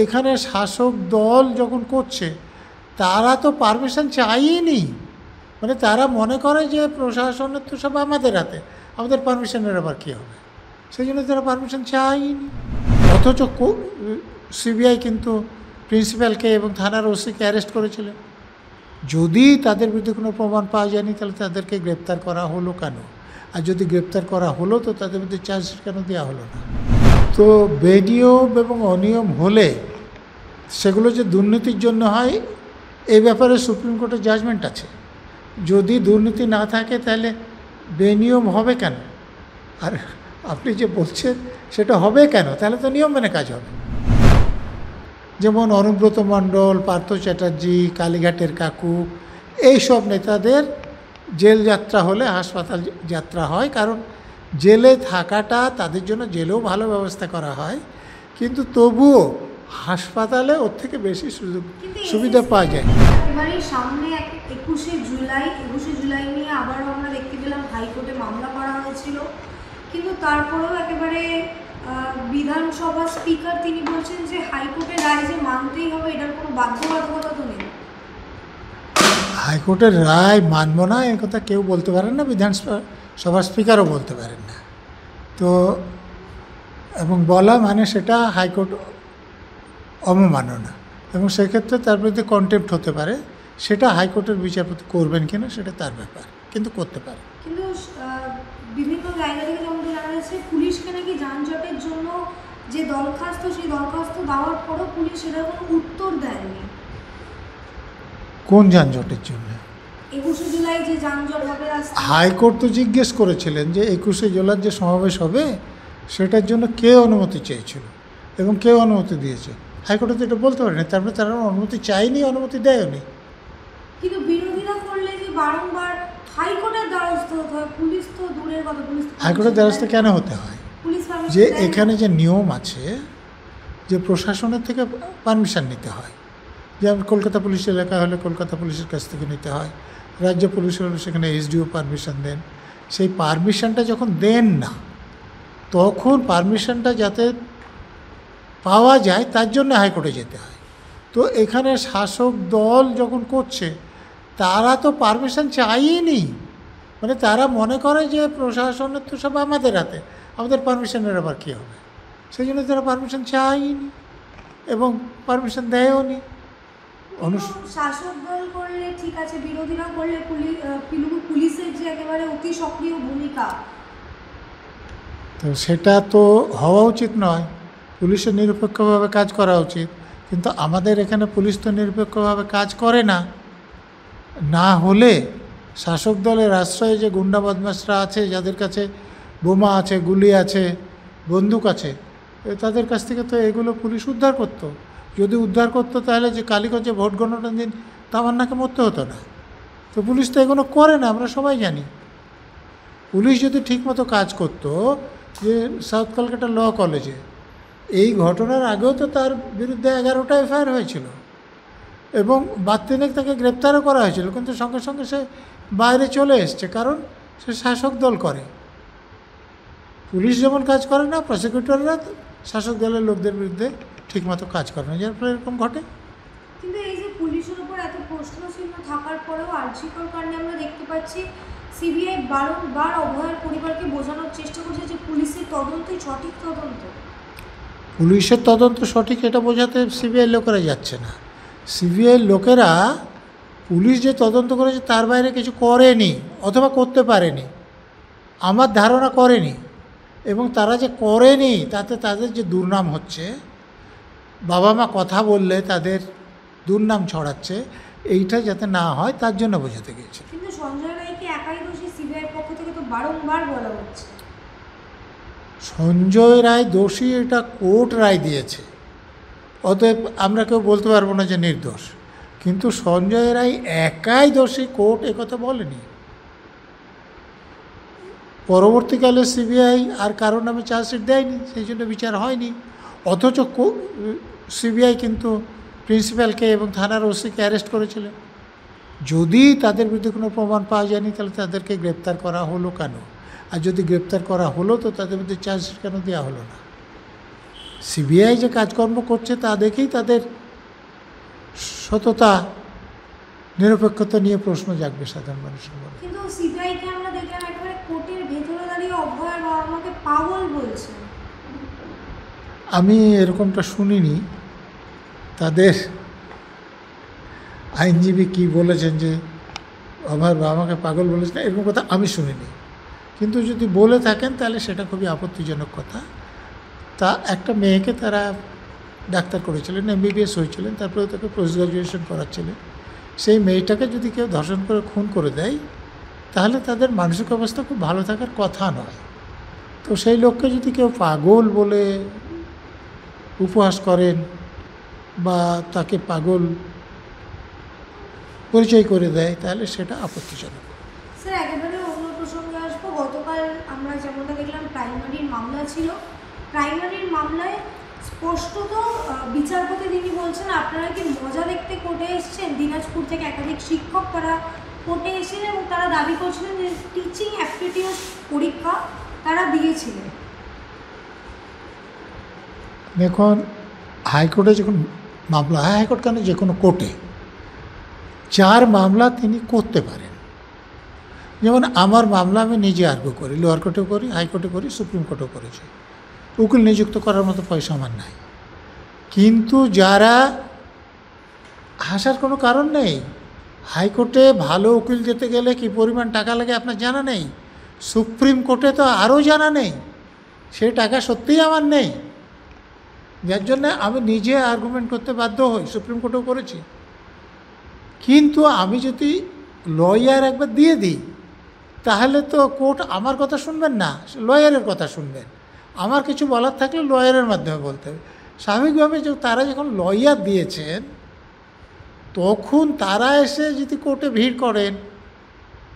এখানে শাসক দল যখন করছে তারা তো পারমিশন চাইনি, মানে তারা মনে করে যে প্রশাসনের তো সব আমাদের হাতে, আমাদের পারমিশনের আবার কী হবে, সেই জন্য তারা পারমিশন চাইনি। অথচ সিবিআই কিন্তু প্রিন্সিপালকে এবং থানার ওসিকে অ্যারেস্ট করেছিলেন। যদি তাদের বিরুদ্ধে কোনো প্রমাণ পাওয়া যায়নি তাহলে তাদেরকে গ্রেপ্তার করা হলো কেন? আর যদি গ্রেপ্তার করা হলো তো তাদের বিরুদ্ধে চার্জশিট কেন দেওয়া হলো না? তো বেনিয়ম এবং অনিয়ম হলে সেগুলো যে দুর্নীতির জন্য হয় এই ব্যাপারে সুপ্রিম কোর্টের জাজমেন্ট আছে। যদি দুর্নীতি না থাকে তাহলে বেনিয়ম হবে কেন? আর আপনি যে বলছেন সেটা হবে কেন? তাহলে তো নিয়ম মেনে কাজ হবে। যেমন অনুব্রত মণ্ডল, পার্থ চ্যাটার্জি, কালীঘাটের কাকু, এইসব নেতাদের জেল যাত্রা হলে হাসপাতাল যাত্রা হয়, কারণ জেলে থাকাটা তাদের জন্য জেলেও ভালো ব্যবস্থা করা হয়, কিন্তু তবুও হাসপাতালে ওর থেকে বেশি সুবিধা পাওয়া যায়। এবারে সামনে 21শে জুলাই নিয়ে আবারও আমরা দেখতে পেলাম হাইকোর্টে মামলা করা হয়েছিল, কিন্তু তারপরেও একেবারে বিধানসভা স্পিকার তিনি বলছেন যে হাইকোর্টের রায় যে মানতেই হবে, এটার কোনো বাধ্যবাধকতা তো নেই। হাইকোর্টের রায় মানব না এ কথা কেউ বলতে পারেন না, বিধানসভার স্পিকারও বলতে পারেন না। তো এবং বলা মানে সেটা হাইকোর্ট অবমাননা, এবং সেক্ষেত্রে তার বিরুদ্ধে কন্টেম্প্ট হতে পারে। সেটা হাইকোর্টের বিচারপতি করবেন কিনা সেটা তার ব্যাপার, কিন্তু করতে পারে। কিন্তু বিভিন্ন জায়গা থেকে যেমন জানা যাচ্ছে পুলিশকে নাকি যানজটের জন্য যে দরখাস্ত, সেই দরখাস্ত দেওয়ার পরও পুলিশ এটার কোনো উত্তর দেয়নি। কোন যানজটের জন্য? 21শে জুলাই যে যানজট হবে। হাইকোর্ট তো জিজ্ঞেস করেছিলেন যে 21শে জুলাই যে সমাবেশ হবে সেটার জন্য কে অনুমতি চেয়েছিল এবং কে অনুমতি দিয়েছে। হাইকোর্টে তো এটা বলতে পারেনি, তারপরে তারা অনুমতি চায়নি, অনুমতি দেয়নি। কিন্তু বিরোধীরা করলে যে বারংবার হাইকোর্টের দ্বারস্থ হতে হয়, পুলিশ তো দূরের কথা, পুলিশ হাইকোর্টের দ্বারস্থ কেন হতে হয়? যে এখানে যে নিয়ম আছে যে প্রশাসনের থেকে পারমিশন নিতে হয়, যেমন কলকাতা পুলিশ এলাকা হলে কলকাতা পুলিশের কাছ থেকে নিতে হয়, রাজ্য পুলিশ হলে সেখানে এসডিও পারমিশন দেন। সেই পারমিশনটা যখন দেন না তখন পারমিশনটা যাতে পাওয়া যায় তার জন্য হাইকোর্টে যেতে হয়। তো এখানে শাসক দল যখন করছে তারা তো পারমিশন চাইনি, মানে তারা মনে করে যে প্রশাসনের তো সব আমাদের হাতে, আমাদের পারমিশনের আবার কী হবে, সেই জন্য তারা পারমিশন চাইনি এবং পারমিশন দেয়ও নি। শাসক দল করলে ঠিক আছে, বিরোধীরা করলে পুলিশের যে একেবারে অতি সক্রিয় ভূমিকা, তো সেটা তো হওয়া উচিত নয়। পুলিশের নিরপেক্ষভাবে কাজ করা উচিত, কিন্তু আমাদের এখানে পুলিশ তো নিরপেক্ষভাবে কাজ করে না। না হলে শাসক দলের আশ্রয়ে যে গুন্ডা বদমাশরা আছে, যাদের কাছে বোমা আছে, গুলি আছে, বন্দুক আছে, তাদের কাছ থেকে তো এগুলো পুলিশ উদ্ধার করত। যদি উদ্ধার করতো তাহলে যে কালীগঞ্জে ভোট গণনার দিন তামান্নাকে মরতে হতো না। তো পুলিশ তো এগুলো করে না, আমরা সবাই জানি। পুলিশ যদি ঠিকমতো কাজ করতো, যে সাউথ কলকাতা ল কলেজে এই ঘটনার আগেও তো তার বিরুদ্ধে 11টা এফআইআর হয়েছিল এবং বাত্তিনেক তাকে গ্রেপ্তারও করা হয়েছিল, কিন্তু সঙ্গে সঙ্গে সে বাইরে চলে এসছে, কারণ সে শাসক দল করে। পুলিশ যেমন কাজ করে না, প্রসিকিউটররা শাসক দলের লোকদের বিরুদ্ধে ঠিকমতো কাজ করে না, যার ফলে এরকম ঘটে। কিন্তু এই যে পুলিশের উপর এত প্রশ্নচিহ্ন থাকার পরেও আরজিকর কাণ্ডে আমরা দেখতে পাচ্ছি সিবিআই বারংবার অভয়ের পরিবারকে বোঝানোর চেষ্টা করছে যে পুলিশের তদন্তই সঠিক তদন্ত। পুলিশের তদন্ত সঠিক এটা বোঝাতে সিবিআই লোকেরা যাচ্ছে না। সিবিআই লোকেরা পুলিশ যে তদন্ত করেছে তার বাইরে কিছু করেনি অথবা করতে পারেনি, আমার ধারণা করেনি। এবং তারা যে করেনি তাতে তাদের যে দুর্নাম হচ্ছে, বাবা মা কথা বললে তাদের দুর্নাম ছড়াচ্ছে, এইটা যাতে না হয় তার জন্য বোঝাতে গিয়েছে। কিন্তু সঞ্জয় রায়কে একাই দোষী সিবিআই পক্ষ থেকে তো বারংবার বলা হচ্ছে। সঞ্জয় রায় দোষী এটা কোর্ট রায় দিয়েছে, অতএব আমরা কেউ বলতে পারবো না যে নির্দোষ। কিন্তু সঞ্জয় রায় একাই দোষী কোর্ট একথা বলেনি। পরবর্তীকালে সিবিআই আর কারো নামে চার্জশিট দেয়নি, সেই জন্য বিচার হয়নি। অথচ সিবিআই কিন্তু প্রিন্সিপালকে এবং থানার ওসিকে অ্যারেস্ট করেছিলেন। যদি তাদের বিরুদ্ধে কোনো প্রমাণ পাওয়া যায়নি তাহলে তাদেরকে গ্রেপ্তার করা হলো কেন? আর যদি গ্রেপ্তার করা হলো তো তাদের বিরুদ্ধে চার্জশিট কেন দেওয়া হলো না? সিবিআই যে কাজকর্ম করছে তা দেখেই তাদের সততা নিরপেক্ষতা নিয়ে প্রশ্ন জাগবে সাধারণ মানুষের মনে। কিন্তু সিবিআইকে আমরা দেখলাম একেবারে কোর্টের ভেতরে দাঁড়িয়ে অভয়ের বাবা মাকে পাগল বলছে। আমি এরকমটা শুনিনি। তাদের আইনজীবী কি বলেছেন যে আমার বাবা মাকে পাগল বলেছেন, এরকম কথা আমি শুনিনি। কিন্তু যদি বলে থাকেন তাহলে সেটা খুবই আপত্তিজনক কথা। তা একটা মেয়েকে তারা ডাক্তার করেছিলেন, এমবিবিএস হয়েছিলেন, তারপরে তাকে পোস্ট গ্রাজুয়েশন করাচ্ছিলেন। সেই মেয়েটাকে যদি কেউ ধর্ষণ করে খুন করে দেয় তাহলে তাদের মানসিক অবস্থা খুব ভালো থাকার কথা নয়। তো সেই লোককে যদি কেউ পাগল বলে উপহাস করেন বা তাকে পাগল পরিচয় করে দেয় তাহলে সেটা আপত্তিজনক। স্যার একেবারে অন্য প্রসঙ্গে আসবো। গতকাল আমরা যেমনটা দেখলাম প্রাইমারির মামলা ছিল, প্রাইমারির মামলায় স্পষ্টত বিচারপতি তিনি বলছেন আপনারা কি মজা দেখতে কোর্টে এসেছেন। দিনাজপুর থেকে একাধিক শিক্ষক তারা কোর্টে এসেছিলেন এবং তারা দাবি করছিলেন যে টিচিং অ্যাপটিটিউড পরীক্ষা তারা দিয়েছিলেন। দেখুন, হাইকোর্টে যখন মামলা হয়, হাইকোর্ট কেন যে কোনো কোর্টে যার মামলা তিনি করতে পারেন। যেমন আমার মামলা আমি নিজে আর্গু করি, লোয়ার কোর্টেও করি, হাইকোর্টে করি, সুপ্রিম কোর্টেও করেছি। উকিল নিযুক্ত করার মতো পয়সা আমার নাই। কিন্তু যারা হাসার কোনো কারণ নেই, হাইকোর্টে ভালো উকিল যেতে গেলে কী পরিমাণ টাকা লাগে আপনার জানা নেই, সুপ্রিম কোর্টে তো আরও জানা নেই। সেই টাকা সত্যিই আমার নেই, যার জন্যে আমি নিজে আর্গুমেন্ট করতে বাধ্য হই, সুপ্রিম কোর্টেও করেছি। কিন্তু আমি যদি লয়ার একবার দিয়ে দিই তাহলে তো কোর্ট আমার কথা শুনবেন না, লয়ারের কথা শুনবেন। আমার কিছু বলার থাকলে লয়ারের মাধ্যমে বলতে হবে। স্বাভাবিকভাবে যে তারা যখন লয়ার দিয়েছেন তখন তারা এসে যদি কোর্টে ভিড় করেন,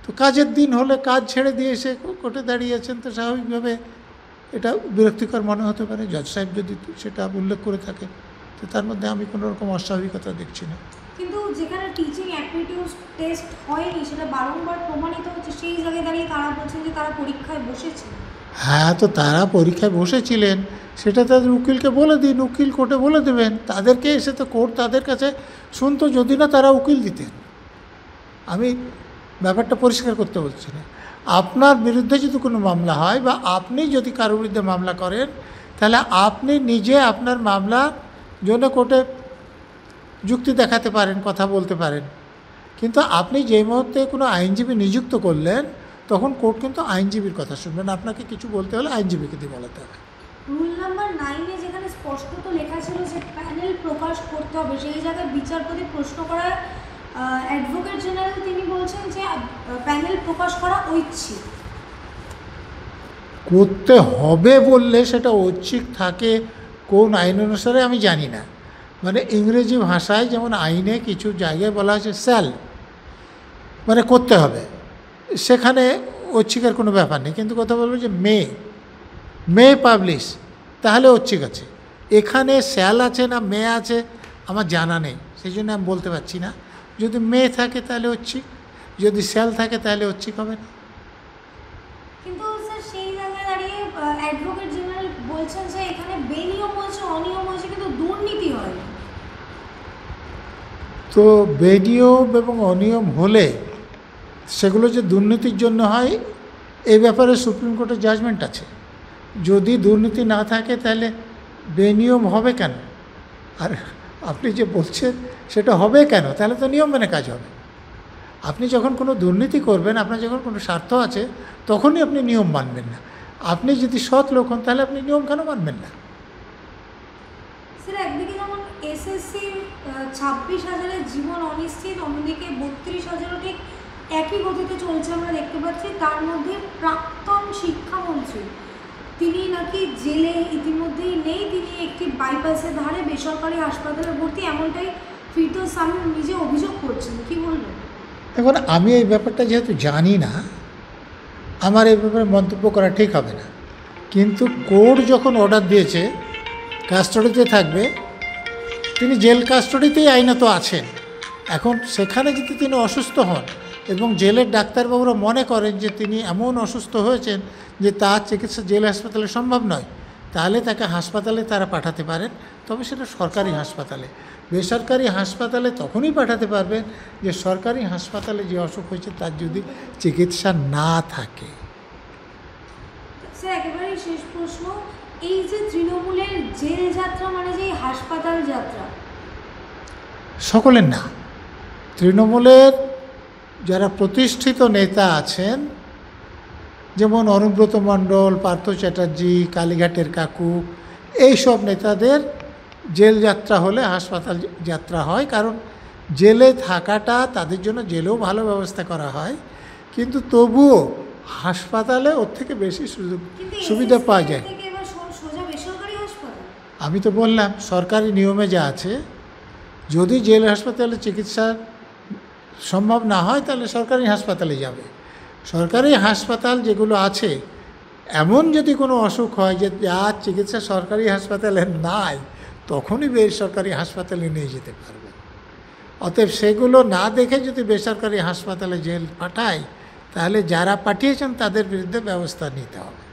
তো কাজের দিন হলে কাজ ছেড়ে দিয়ে এসে কোর্টে দাঁড়িয়েছেন, তো স্বাভাবিকভাবে এটা বিরক্তিকর মনে হতে পারে। জজ সাহেব যদি সেটা উল্লেখ করে থাকে তো তার মধ্যে আমি কোনো রকম অস্বাভাবিকতা দেখছি না। কিন্তু যেখানে টিচিং অ্যাপটিটিউড টেস্ট হয়নি সেটা বারংবার প্রমাণিত হচ্ছে, সেই জায়গায় দাঁড়িয়ে তারা বলছেন যে তারা পরীক্ষায় বসেছে। হ্যাঁ, তো তারা পরীক্ষায় বসেছিলেন সেটা তাদের উকিলকে বলে দিন, উকিল কোর্টে বলে দেবেন। তাদেরকে এসে তো কোর্ট তাদের কাছে শুনতো, যদি না তারা উকিল দিতেন। আমি ব্যাপারটা পরিষ্কার করতে বলছি না। আপনার বিরুদ্ধে যদি কোনো মামলা হয় বা আপনি যদি কারোর বিরুদ্ধে মামলা করেন তাহলে আপনি নিজে আপনার মামলার জন্য কোর্টে যুক্তি দেখাতে পারেন, কথা বলতে পারেন। কিন্তু আপনি যেই মুহূর্তে কোনো আইনজীবী নিযুক্ত করলেন তখন কোর্ট কিন্তু আইনজীবীর কথা শুনবেন। আপনাকে কিছু বলতে হলে আইনজীবীকে দিয়ে বলাতে হবে। রুল নাম্বার 9-এ যেখানে স্পষ্টত লেখা ছিল যে প্যানেল প্রকাশ করতে হবে, সেই জায়গায় বিচারপতি প্রশ্ন করার অ্যাডভোকেট জেনারেল তিনি বলছেন যে প্যানেল প্রকাশ করা ঐচ্ছিক। করতে হবে বললে সেটা ঐচ্ছিক থাকে কোন আইন অনুসারে আমি জানি না। মানে ইংরেজি ভাষায় যেমন আইনে কিছু জায়গায় বলা আছে স্যাল, মানে করতে হবে, সেখানে ঐচ্ছিকের কোনো ব্যাপার নেই। কিন্তু কথা বলবো যে মে পাবলিশ, তাহলে ঐচ্ছিক আছে। এখানে স্যাল আছে না মে আছে আমার জানা নেই, সেই জন্য আমি বলতে পারছি না। যদি মে থাকে তাহলে ঐচ্ছিক, যদি স্যাল থাকে তাহলে ঐচ্ছিক হবে না। কিন্তু স্যার সেই জায়গায় দাঁড়িয়ে অ্যাডভোকেট জেনারেল বলছেন যে এখানে বেনিয়ম হয়েছে, অনিয়ম হয়েছে, কিন্তু দুর্নীতি হয়নি। তো বেনিয়ম এবং অনিয়ম হলে সেগুলো যে দুর্নীতির জন্য হয় এই ব্যাপারে সুপ্রিম কোর্টের জাজমেন্ট আছে। যদি দুর্নীতি না থাকে তাহলে বেনিয়ম হবে কেন? আর আপনি যে বলছেন সেটা হবে কেন? তাহলে তো নিয়ম মেনে কাজ হবে। আপনি যখন কোনো দুর্নীতি করবেন, আপনার যখন কোনো স্বার্থ আছে, তখনই আপনি নিয়ম মানবেন না। আপনি যদি সৎ লোক হন তাহলে আপনি নিয়ম কেন মানবেন না? স্যার একদিকে যেমন এসএসসির 26,000-এর জীবন অনিশ্চিত, অন্যদিকে 32,000-ও ঠিক একই গতিতে চলছে আমরা দেখতে পাচ্ছি। তার মধ্যে প্রাক্তন শিক্ষামন্ত্রী তিনি নাকি জেলে ইতিমধ্যেই নেই, তিনি একটি বাইপাসের ধারে বেসরকারি হাসপাতালে ভর্তি, এমনটাই ফিরদৌস সামিম নিজে অভিযোগ করছেন। কি বলবেন? এখন আমি এই ব্যাপারটা যেহেতু জানি না, আমার এই ব্যাপারে মন্তব্য করা ঠিক হবে না। কিন্তু কোর্ট যখন অর্ডার দিয়েছে কাস্টডিতে থাকবে, তিনি জেল কাস্টডিতেই আইনত আছেন। এখন সেখানে যদি তিনি অসুস্থ হন এবং জেলের ডাক্তারবাবুরা মনে করেন যে তিনি এমন অসুস্থ হয়েছেন যে তার চিকিৎসা জেল হাসপাতালে সম্ভব নয়, তাহলে তাকে হাসপাতালে তারা পাঠাতে পারেন, তবে সেটা সরকারি হাসপাতালে। বেসরকারি হাসপাতালে তখনই পাঠাতে পারবেন যে সরকারি হাসপাতালে যে অসুখ হয়েছে তার যদি চিকিৎসা না থাকে। স্যার একেবারে শেষ প্রশ্ন, এই যে তৃণমূলের জেল যাত্রা মানে যে এই হাসপাতাল যাত্রা, সকলের না, তৃণমূলের যারা প্রতিষ্ঠিত নেতা আছেন, যেমন অনুব্রত মণ্ডল, পার্থ চ্যাটার্জি, কালীঘাটের কাকু, এইসব নেতাদের জেল যাত্রা হলে হাসপাতাল যাত্রা হয়। কারণ জেলে থাকাটা তাদের জন্য জেলেও ভালো ব্যবস্থা করা হয়, কিন্তু তবুও হাসপাতালে ওর থেকে বেশি কিন্তু সুবিধা পাওয়া যায়। থেকে এবার সোজা বেসরকারি হাসপাতাল। আমি তো বললাম সরকারি নিয়মে যা আছে, যদি জেল হাসপাতালে চিকিৎসা সম্ভব না হয় তাহলে সরকারি হাসপাতালে যাবে। সরকারি হাসপাতাল যেগুলো আছে, এমন যদি কোনো অসুখ হয় যে যার চিকিৎসা সরকারি হাসপাতালে নাই, তখনই বেসরকারি হাসপাতালে নিয়ে যেতে পারবে। অতএব সেগুলো না দেখে যদি বেসরকারি হাসপাতালে জেল পাঠায়, তাহলে যারা পাঠিয়েছেন তাদের বিরুদ্ধে ব্যবস্থা নিতে হবে।